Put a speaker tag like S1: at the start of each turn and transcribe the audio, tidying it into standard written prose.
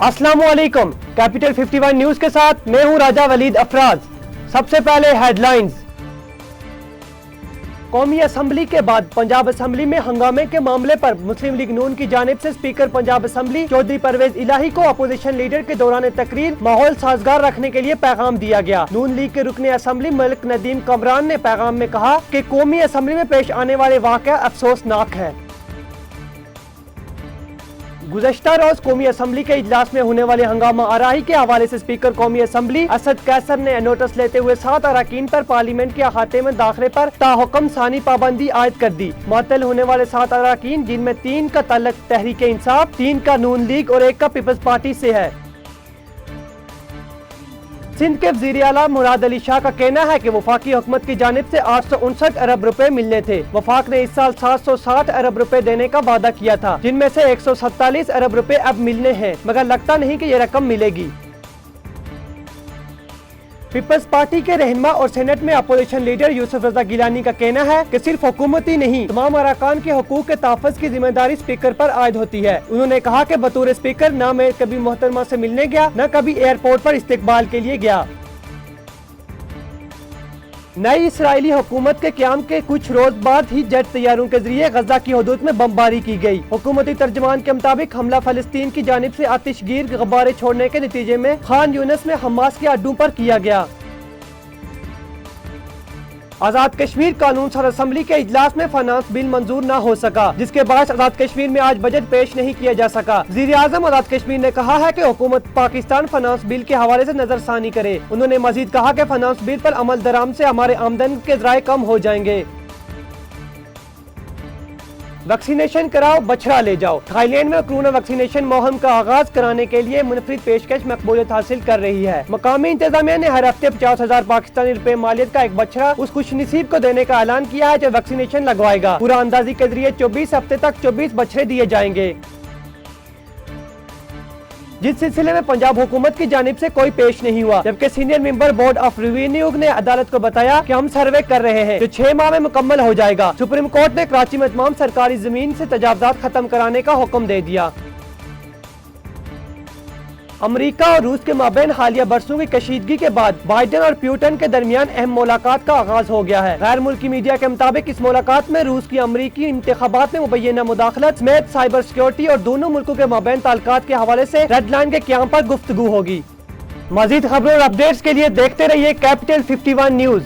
S1: अस्सलामुअलैकुम। Capital 51 news के साथ मैं हूं राजा वलीद अफराज। सबसे पहले हेडलाइंस। कौमी असम्बली के बाद पंजाब असम्बली में हंगामे के मामले पर मुस्लिम लीग नून की जानिब से स्पीकर पंजाब असम्बली चौधरी परवेज इलाही को अपोजिशन लीडर के दौरान तकरीर माहौल साजगार रखने के लिए पैगाम दिया गया। नून लीग के रुकने असम्बली मलिक नदीम कमरान ने पैगाम में कहा कि कौमी असम्बली में पेश आने वाले वाक़या अफसोसनाक है। गुज़श्ता रोज कौमी असम्बली के इजलास में होने वाले हंगामा आराही के हवाले से स्पीकर कौमी असम्बली असद कैसर ने नोटिस लेते हुए 7 अरकान पर पार्लियामेंट के अहाते में दाखिले पर ताहुक्म सानी पाबंदी आयद कर दी। मुअत्तल होने वाले 7 अरकान जिनमें 3 का तल्लुक तहरीक इंसाफ, 3 का नून लीग और 1 का पीपल्स पार्टी से है। सिंध के वज़ीर आला मुराद अली शाह का कहना है कि वफाकी हुकूमत की जानिब से 859 अरब रुपए मिलने थे। वफाक ने इस साल 760 अरब रुपए देने का वादा किया था, जिनमें से 147 अरब रुपए अब मिलने हैं, मगर लगता नहीं कि ये रकम मिलेगी। पीपल्स पार्टी के रहनुमा और सेनेट में अपोजिशन लीडर यूसुफ रजा गिलानी का कहना है कि सिर्फ हुकूमत ही नहीं, तमाम अरकान के हकूक के तहफ़्फ़ुज़ की जिम्मेदारी स्पीकर पर आयद होती है। उन्होंने कहा कि बतौर स्पीकर न मैं कभी मोहतरमा से मिलने गया, न कभी एयरपोर्ट पर इस्तकबाल के लिए गया। नई इसराइली हुकूमत के क़याम के कुछ रोज बाद ही जेट तैयारों के जरिए गजा की हदूद में बमबारी की गई। हुकूमती तर्जमान के मुताबिक हमला फलस्तीन की जानिब से आतिशगीर गुब्बारे छोड़ने के नतीजे में खान यूनिस में हमास के अड्डों पर किया गया। आजाद कश्मीर कानून सर असम्बली के इजलास में फाइनेंस बिल मंजूर न हो सका, जिसके बाद आजाद कश्मीर में आज बजट पेश नहीं किया जा सका। वज़ीर आज़म आजाद कश्मीर ने कहा है कि हुकूमत पाकिस्तान फाइनेंस बिल के हवाले से नजरसानी करे। उन्होंने मजीद कहा कि फाइनेंस बिल पर अमल दरामद से हमारे आमदन के ज़राए कम हो जाएंगे। वैक्सीनेशन कराओ, बछड़ा ले जाओ। थाईलैंड में कोरोना वैक्सीनेशन मुहिम का आगाज कराने के लिए मुनफरिद पेशकश मकबूलियत हासिल कर रही है। मकामी इंतजामिया ने हर हफ्ते 50,000 पाकिस्तानी रुपए मालियत का एक बछड़ा उस खुशनसीब को देने का ऐलान किया है जो वैक्सीनेशन लगवाएगा। पूरा अंदाजी के जरिए 24 हफ्ते तक 24 बछड़े दिए जाएंगे, जिस सिलसिले में पंजाब हुकूमत की जानिब से कोई पेश नहीं हुआ। जबकि senior member board of revenue ने अदालत को बताया कि हम सर्वे कर रहे हैं जो 6 माह में मुकम्मल हो जाएगा। सुप्रीम कोर्ट ने कराची में तमाम सरकारी जमीन से तजावजात खत्म कराने का हुक्म दे दिया। अमेरिका और रूस के माबैन हालिया बरसों की कशीदगी के बाद बाइडेन और पुतिन के दरमियान अहम मुलाकात का आगाज हो गया है। गैर मुल्की मीडिया के मुताबिक इस मुलाकात में रूस की अमरीकी इंतखाबात में मुबैना मुदाखलत समेत साइबर सिक्योरिटी और दोनों मुल्कों के माबैन ताल्लुकात के हवाले से रेड लाइन के क़याम पर गुफ्तगू होगी। मजीद खबरों और अपडेट्स के लिए देखते रहिए कैपिटल 51 न्यूज।